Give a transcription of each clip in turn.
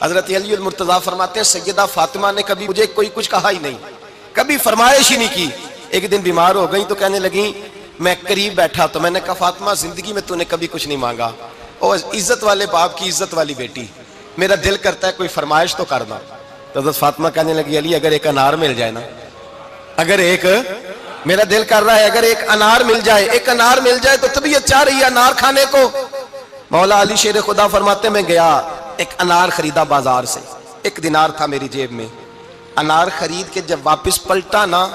حضرت علی المرتضیٰ فرماتے ہیں سیدہ فاطمہ نے کبھی مجھے کوئی کچھ کہا ہی نہیں، کبھی فرمائش ہی نہیں کی۔ ایک دن بیمار ہو گئی تو کہنے لگیں، میں قریب بیٹھا تو میں نے کہا فاطمہ زندگی میں تو نے کبھی کچھ نہیں مانگا، اور عزت والے باپ کی عزت والی بیٹی، میرا دل کرتا ہے کوئی فرمائش تو کرنا۔ تو حضرت فاطمہ کہنے لگی علی اگر ایک انار مل جائے نا، اگر ایک میرا دل کر رہا ہے اگر ایک انار مل جائے، ایک انار مل جائے تو طبیعت چاہ رہی ہے انار کھانے کو۔ مولا علی شیر خدا فرماتے میں گیا، ایک انار خریدا بازار سے، 1 دینار تھا میری جیب میں، انار خرید کے جب واپس پلٹا نا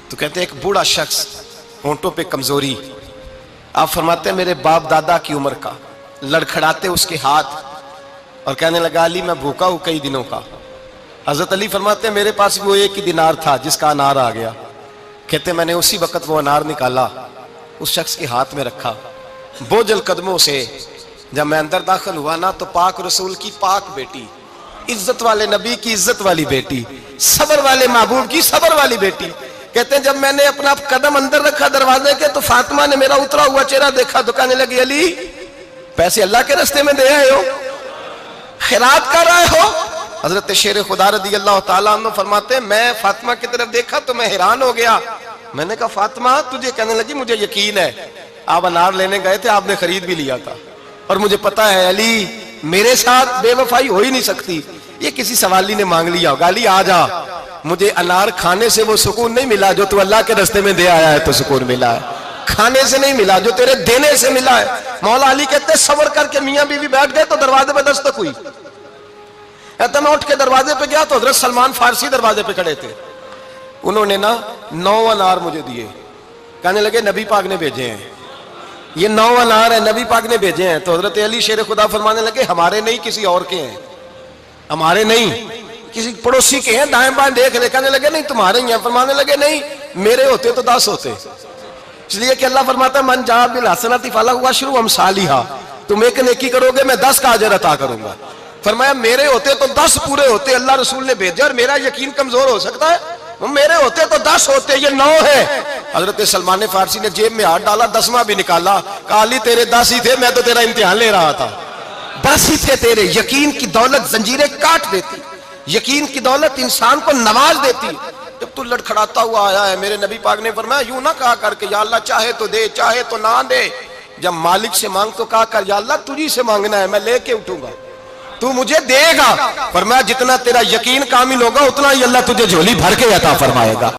تو کہتے ہیں ایک بوڑھا شخص، ہونٹوں پہ کمزوری، آپ فرماتے ہیں میرے باپ دادا کی عمر کا، لڑکھڑاتے اس کے ہاتھ اور کہنے لگا علی میں بھوکا ہوں کئی دنوں کا۔ حضرت علی فرماتے ہیں میرے پاس وہ 1 ہی دینار تھا جس کا انار آ گیا، کہتے میں نے اسی وقت وہ انار نکالا، اس شخص کے ہاتھ میں رکھا، بوجھل قدموں سے جب میں اندر داخل ہوا نا تو پاک رسول کی پاک بیٹی، عزت والے نبی کی عزت والی بیٹی، صبر والے محبوب کی صبر والی بیٹی، کہتے ہیں جب میں نے اپنا قدم اندر رکھا دروازے کے تو فاطمہ نے میرا اترا ہوا چہرہ دیکھا تو کہنے لگی علی پیسے اللہ کے راستے میں دے آئے ہو، خیرات کر رہے ہو؟ حضرت شیر خدا رضی اللہ تعالیٰ عنہ فرماتے ہیں میں فاطمہ کی طرف دیکھا تو میں حیران ہو گیا، میں نے کہا فاطمہ تجھے، کہنے لگی مجھے یقین ہے آپ انار لینے گئے تھے، آپ نے خرید بھی لیا تھا، اور مجھے پتا ہے علی میرے ساتھ بے وفائی ہو ہی نہیں سکتی، یہ کسی سوالی نے مانگ لیا ہوگا، علی آ جا، مجھے انار کھانے سے وہ سکون نہیں ملا جو تو اللہ کے راستے میں دے آیا ہے تو سکون ملا ہے، کھانے سے نہیں ملا جو تیرے دینے سے ملا ہے۔ مولا علی کہتے صبر کر کے میاں بیوی بیٹھ گئے تو دروازے پہ دستک ہوئی، کہتا میں اٹھ کے دروازے پہ گیا تو حضرت سلمان فارسی دروازے پہ کھڑے تھے، انہوں نے نا 9 انار مجھے دیے، کہنے لگے نبی پاک نے بھیجے ہیں، یہ 9 انار ہیں نبی پاک نے بھیجے ہیں۔ تو حضرت علی شیر خدا فرمانے لگے ہمارے نہیں کسی اور کے ہیں، ہمارے نہیں کسی پڑوسی کے ہیں، دائیں بائیں دیکھ لے، کہنے لگے نہیں تمہارے ہی ہیں، فرمانے لگے نہیں میرے ہوتے تو 10 ہوتے، اس لیے کہ اللہ فرماتا ہے من جاء بالحسنۃ فلہ عشر امثالھا، تم ایک نیکی کرو گے میں 10 کا اجر عطا کروں گا۔ فرمایا میرے ہوتے تو 10 پورے ہوتے، اللہ رسول نے بھیجا اور میرا یقین کمزور ہو سکتا ہے، میرے ہوتے تو 10 ہوتے، یہ 9 ہے۔ حضرت سلمان فارسی نے جیب میں ہاتھ ڈالا، 10واں بھی نکالا، کہا علی تیرے 10 ہی تھے، میں تو تیرا امتحان لے رہا تھا، 10 ہی تھے تیرے۔ یقین کی دولت زنجیریں کاٹ دیتی، یقین کی دولت انسان کو نواز دیتی۔ جب تو لڑکھڑاتا ہوا آیا ہے، میرے نبی پاک نے فرمایا یوں نہ کہا کر کے یا اللہ چاہے تو دے چاہے تو نہ دے، جب مالک سے مانگ تو کہا کر یا اللہ تجھی سے مانگنا ہے، میں لے کے اٹھوں گا، تو مجھے دے گا۔ فرمایا جتنا تیرا یقین کامل ہوگا اتنا ہی اللہ تجھے جھولی بھر کے عطا فرمائے گا۔